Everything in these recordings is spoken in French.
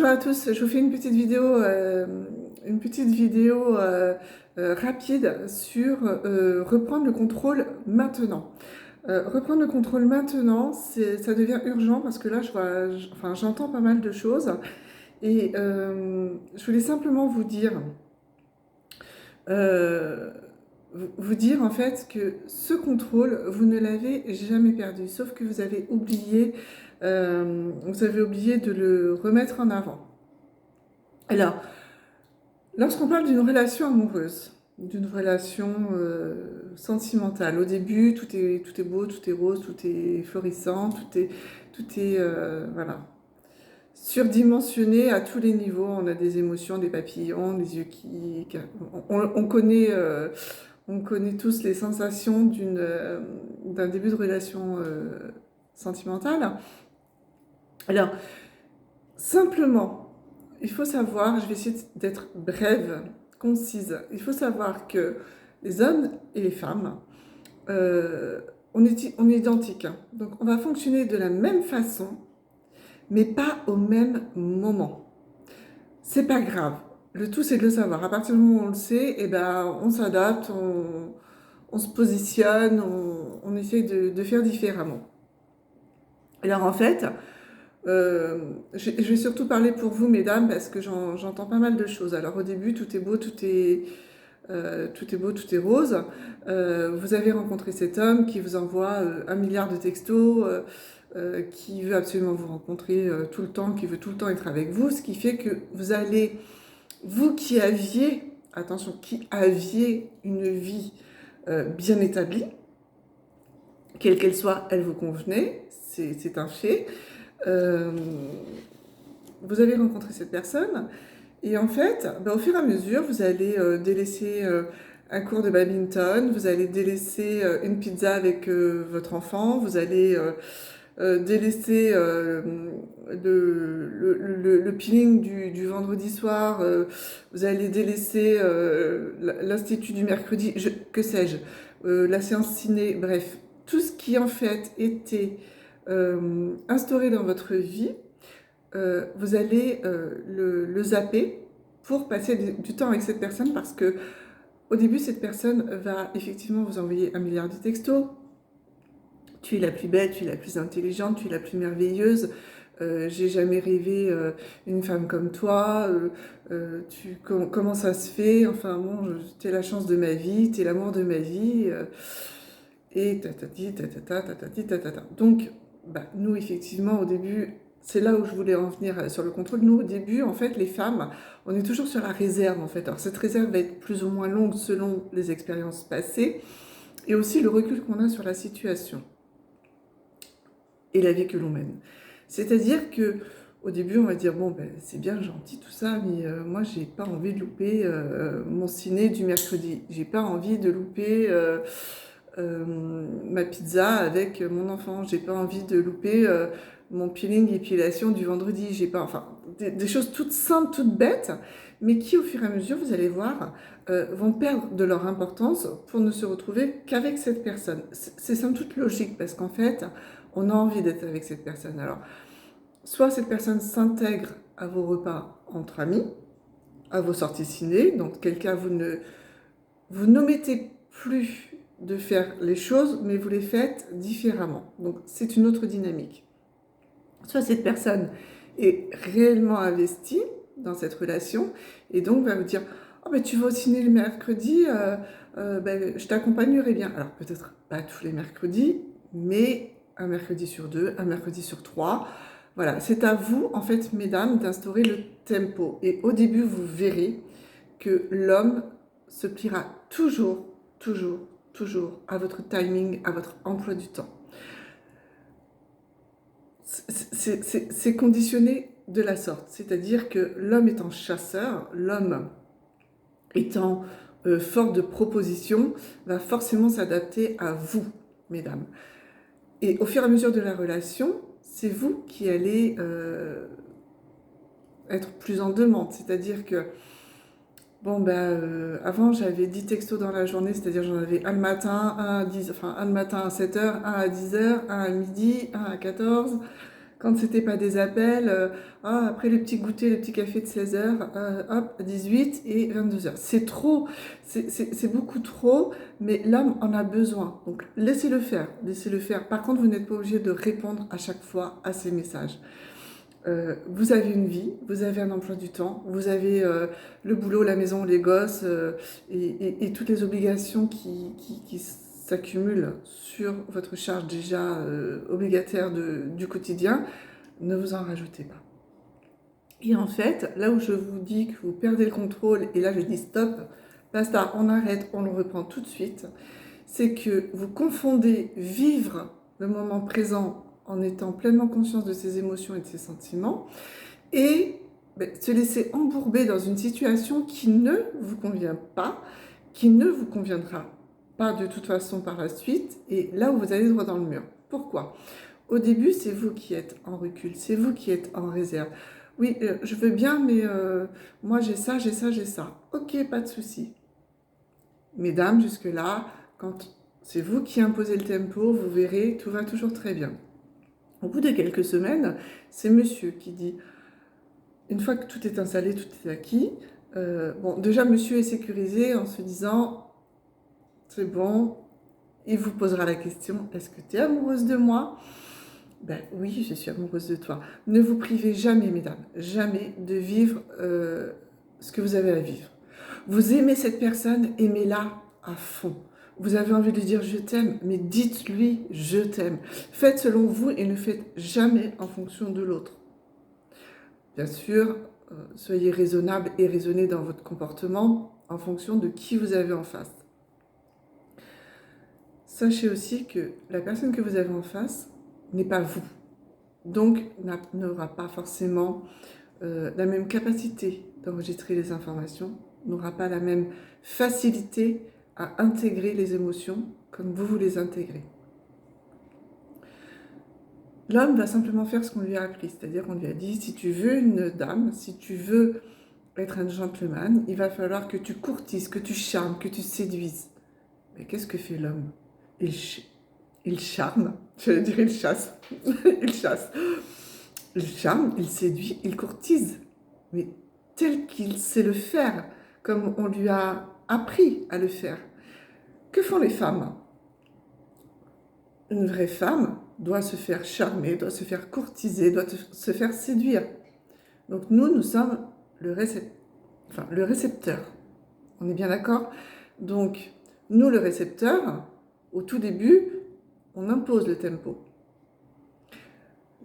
Bonjour à tous, je vous fais une petite vidéo rapide sur reprendre le contrôle maintenant. Reprendre le contrôle maintenant, ça devient urgent parce que là, j'entends pas mal de choses et je voulais simplement euh, vous dire en fait que ce contrôle, vous ne l'avez jamais perdu, sauf que vous avez oublié de le remettre en avant. Alors, lorsqu'on parle d'une relation amoureuse, d'une relation sentimentale, au début, tout est beau, tout est rose, tout est florissant, tout est voilà, surdimensionné à tous les niveaux. On a des émotions, des papillons, des yeux on connaît tous les sensations d'un début de relation sentimentale. Alors, simplement, il faut savoir, je vais essayer d'être brève, concise, il faut savoir que les hommes et les femmes, on est identiques. Donc on va fonctionner de la même façon, mais pas au même moment. C'est pas grave. Le tout, c'est de le savoir. À partir du moment où on le sait, eh ben, on s'adapte, on se positionne, on essaye de faire différemment. Alors en fait, je vais surtout parler pour vous, mesdames, parce que j'entends pas mal de choses. Alors au début, tout est beau, tout est beau, tout est rose. Vous avez rencontré cet homme qui vous envoie 1 milliard de textos, qui veut absolument vous rencontrer tout le temps, qui veut tout le temps être avec vous, ce qui fait que vous qui aviez une vie bien établie, quelle qu'elle soit, elle vous convenait, c'est un fait. Euh, vous avez rencontré cette personne et en fait, au fur et à mesure, vous allez délaisser un cours de badminton, vous allez délaisser une pizza avec votre enfant, vous allez délaisser le peeling du vendredi soir, vous allez délaisser l'institut du mercredi, que sais-je, la séance ciné, bref, tout ce qui en fait était instauré dans votre vie, vous allez le zapper pour passer du temps avec cette personne parce que au début, cette personne va effectivement vous envoyer 1 milliard de textos. Tu es la plus belle, tu es la plus intelligente, tu es la plus merveilleuse. J'ai jamais rêvé une femme comme toi. Comment ça se fait? Enfin bon, t'es la chance de ma vie, t'es l'amour de ma vie. Et tatati, tatata, tatati, tatata. Donc, nous, effectivement, au début, c'est là où je voulais en venir sur le contrôle. Nous, au début, en fait, les femmes, on est toujours sur la réserve, en fait. Alors, cette réserve va être plus ou moins longue selon les expériences passées et aussi le recul qu'on a sur la situation et la vie que l'on mène. C'est-à-dire que au début, on va dire, bon, c'est bien gentil tout ça, mais moi, j'ai pas envie de louper mon ciné du mercredi. J'ai pas envie de louper ma pizza avec mon enfant. J'ai pas envie de louper mon peeling épilation du vendredi. J'ai pas, enfin, des choses toutes simples, toutes bêtes, mais qui, au fur et à mesure, vous allez voir, vont perdre de leur importance pour ne se retrouver qu'avec cette personne. C'est somme toute logique, parce qu'en fait, on a envie d'être avec cette personne. Alors, soit cette personne s'intègre à vos repas entre amis, à vos sorties ciné, dans quel cas vous n'omettez plus de faire les choses, mais vous les faites différemment. Donc c'est une autre dynamique. Soit cette personne est réellement investie dans cette relation et donc va vous dire « Oh tu vas au ciné le mercredi, je t'accompagnerai bien. » Alors peut-être pas tous les mercredis, mais un mercredi sur 2, un mercredi sur 3. Voilà, c'est à vous, en fait, mesdames, d'instaurer le tempo. Et au début, vous verrez que l'homme se pliera toujours, toujours, toujours à votre timing, à votre emploi du temps. C'est conditionné de la sorte, c'est-à-dire que l'homme étant chasseur, l'homme étant fort de proposition, va forcément s'adapter à vous, mesdames. Et au fur et à mesure de la relation, c'est vous qui allez être plus en demande, c'est-à-dire que avant j'avais 10 textos dans la journée, c'est-à-dire j'en avais un le matin, un le matin à 7h, un à 10h, un à midi, un à 14h. Quand c'était pas des appels, après le petit goûter, le petit café de 16h, hop, 18 et 22h. C'est trop, c'est beaucoup trop, mais l'homme en a besoin. Donc laissez-le faire, laissez-le faire. Par contre, vous n'êtes pas obligé de répondre à chaque fois à ces messages. Vous avez une vie, vous avez un emploi du temps, vous avez le boulot, la maison, les gosses et toutes les obligations qui s'accumulent sur votre charge déjà obligataire du quotidien. Ne vous en rajoutez pas. Et en fait, là où je vous dis que vous perdez le contrôle, et là je dis stop, basta, on arrête, on le reprend tout de suite, c'est que vous confondez vivre le moment présent en étant pleinement conscience de ses émotions et de ses sentiments, et se laisser embourber dans une situation qui ne vous convient pas, qui ne vous conviendra pas de toute façon par la suite, et là où vous allez droit dans le mur. Pourquoi ? Au début, c'est vous qui êtes en recul, c'est vous qui êtes en réserve. Oui, je veux bien, mais moi j'ai ça, j'ai ça, j'ai ça. Ok, pas de souci. Mesdames, jusque-là, quand c'est vous qui imposez le tempo, vous verrez, tout va toujours très bien. Au bout de quelques semaines, c'est monsieur qui dit, une fois que tout est installé, tout est acquis, bon, déjà monsieur est sécurisé en se disant, c'est bon, il vous posera la question, est-ce que tu es amoureuse de moi ? Ben oui, je suis amoureuse de toi. Ne vous privez jamais, mesdames, jamais de vivre ce que vous avez à vivre. Vous aimez cette personne, aimez-la à fond. Vous avez envie de lui dire je t'aime, mais dites-lui je t'aime. Faites selon vous et ne faites jamais en fonction de l'autre. Bien sûr, soyez raisonnable et raisonnez dans votre comportement en fonction de qui vous avez en face. Sachez aussi que la personne que vous avez en face n'est pas vous. Donc, n'aura pas forcément la même capacité d'enregistrer les informations, n'aura pas la même facilité à intégrer les émotions comme vous les intégrez. L'homme va simplement faire ce qu'on lui a appris, c'est-à-dire qu'on lui a dit, si tu veux une dame, si tu veux être un gentleman, il va falloir que tu courtises, que tu charmes, que tu séduises. Mais qu'est-ce que fait l'homme ? Il charme, j'allais dire il chasse, il chasse. Il charme, il séduit, il courtise, mais tel qu'il sait le faire, comme on lui a appris à le faire. Que font les femmes ? Une vraie femme doit se faire charmer, doit se faire courtiser, doit se faire séduire. Donc nous sommes le récepteur. On est bien d'accord ? Donc, nous, le récepteur, au tout début, on impose le tempo.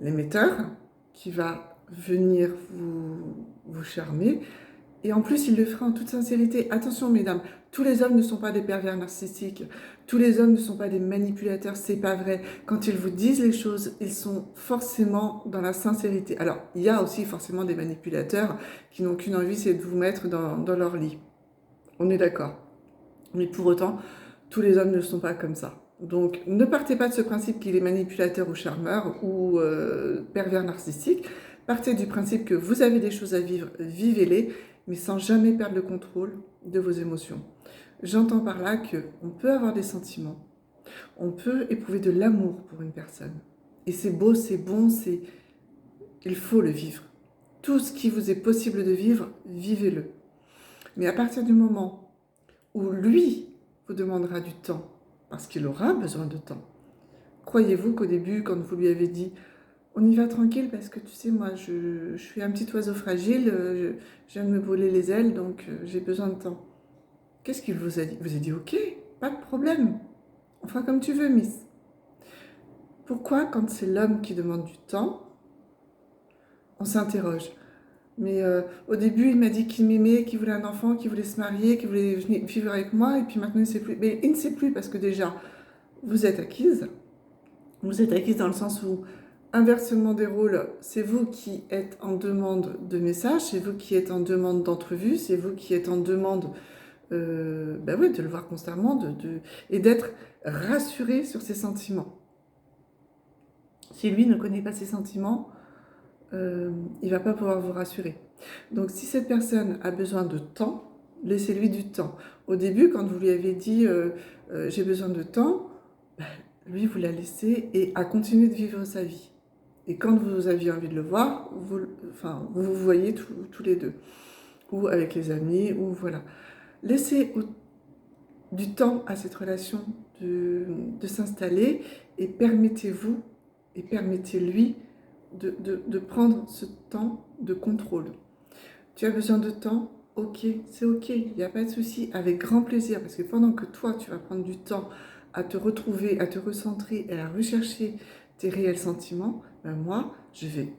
L'émetteur, qui va venir vous charmer, et en plus, il le fera en toute sincérité. Attention, mesdames, tous les hommes ne sont pas des pervers narcissiques, tous les hommes ne sont pas des manipulateurs, c'est pas vrai. Quand ils vous disent les choses, ils sont forcément dans la sincérité. Alors, il y a aussi forcément des manipulateurs qui n'ont qu'une envie, c'est de vous mettre dans leur lit. On est d'accord. Mais pour autant, tous les hommes ne sont pas comme ça. Donc, ne partez pas de ce principe qu'il est manipulateur ou charmeur ou pervers narcissique. Partez du principe que vous avez des choses à vivre, vivez-les, mais sans jamais perdre le contrôle de vos émotions. J'entends par là qu'on peut avoir des sentiments, on peut éprouver de l'amour pour une personne. Et c'est beau, c'est bon, il faut le vivre. Tout ce qui vous est possible de vivre, vivez-le. Mais à partir du moment où lui vous demandera du temps, parce qu'il aura besoin de temps. Croyez-vous qu'au début, quand vous lui avez dit « on y va tranquille parce que tu sais, moi, je suis un petit oiseau fragile, je viens de me brûler les ailes, donc j'ai besoin de temps. » Qu'est-ce qu'il vous a dit ? Il vous a dit « ok, pas de problème, on fera comme tu veux, Miss. » Pourquoi, quand c'est l'homme qui demande du temps, on s'interroge ? Mais au début, il m'a dit qu'il m'aimait, qu'il voulait un enfant, qu'il voulait se marier, qu'il voulait vivre avec moi, et puis maintenant, il ne sait plus. Mais il ne sait plus parce que déjà, vous êtes acquise. Vous êtes acquise dans le sens où, inversement des rôles, c'est vous qui êtes en demande de messages, c'est vous qui êtes en demande d'entrevue, c'est vous qui êtes en demande de le voir constamment et d'être rassuré sur ses sentiments. Si lui ne connaît pas ses sentiments, il ne va pas pouvoir vous rassurer. Donc si cette personne a besoin de temps, laissez-lui du temps. Au début, quand vous lui avez dit j'ai besoin de temps, lui vous l'a laissé et a continué de vivre sa vie. Et quand vous aviez envie de le voir, vous vous voyez tous les deux. Ou avec les amis, ou voilà. Laissez du temps à cette relation de s'installer et permettez-vous et permettez-lui de prendre ce temps de contrôle. Tu as besoin de temps? Ok, c'est ok, il n'y a pas de souci, avec grand plaisir, parce que pendant que toi, tu vas prendre du temps à te retrouver, à te recentrer et à rechercher tes réels sentiments, ben moi, je vais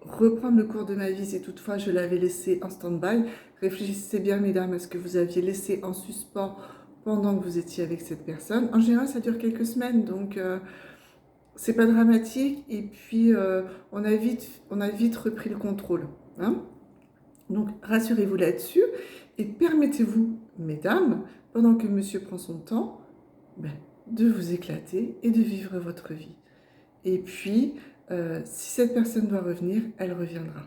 reprendre le cours de ma vie si toutefois je l'avais laissé en stand-by. Réfléchissez bien, mesdames, à ce que vous aviez laissé en suspens pendant que vous étiez avec cette personne. En général, ça dure quelques semaines, donc c'est pas dramatique, et puis on a vite repris le contrôle. Hein. Donc rassurez-vous là-dessus et permettez-vous, mesdames, pendant que monsieur prend son temps, ben, de vous éclater et de vivre votre vie. Et puis, si cette personne doit revenir, elle reviendra,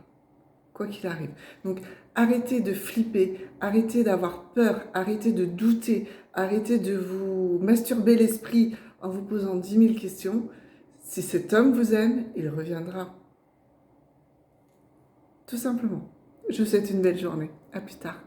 quoi qu'il arrive. Donc arrêtez de flipper, arrêtez d'avoir peur, arrêtez de douter, arrêtez de vous masturber l'esprit en vous posant 10 000 questions. Si cet homme vous aime, il reviendra. Tout simplement. Je vous souhaite une belle journée. À plus tard.